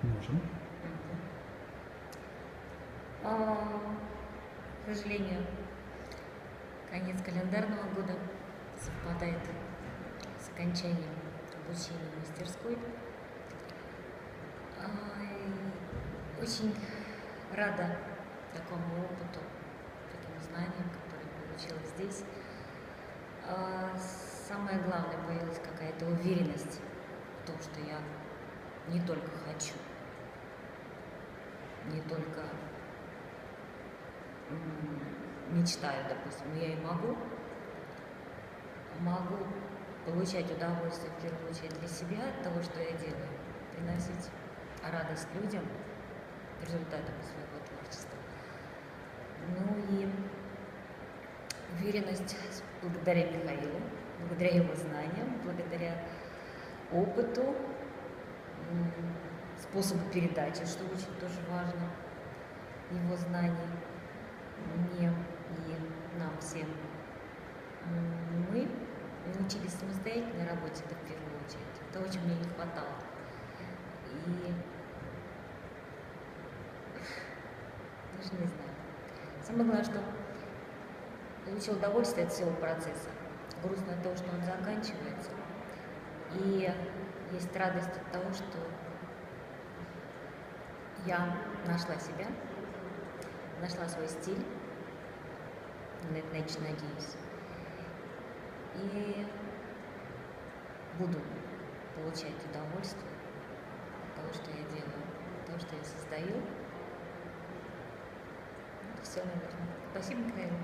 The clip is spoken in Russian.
Можем. К сожалению, конец календарного года совпадает с окончанием обучения в мастерской. Очень рада такому опыту, таким знаниям, которые получила здесь. Самое главное, появилась какая-то уверенность в том, что я не только хочу, не только мечтаю, допустим, но я и могу получать удовольствие, в первую очередь, для себя от того, что я делаю, приносить радость людям результатом своего творчества. Ну и уверенность благодаря Михаилу, благодаря его знаниям, благодаря опыту, способу передачи, что очень тоже важно, его знаний мне и нам всем. Мы научились самостоятельной работе, это в первую очередь. Это очень мне не хватало. И даже не знаю. Самое главное, что получил удовольствие от всего процесса. Грустно от того, что он заканчивается. И есть радость от того, что я нашла себя, нашла свой стиль, надеюсь, и буду получать удовольствие от того, что я делаю, от того, что я создаю. Вот все, наверное. Спасибо, Михаил.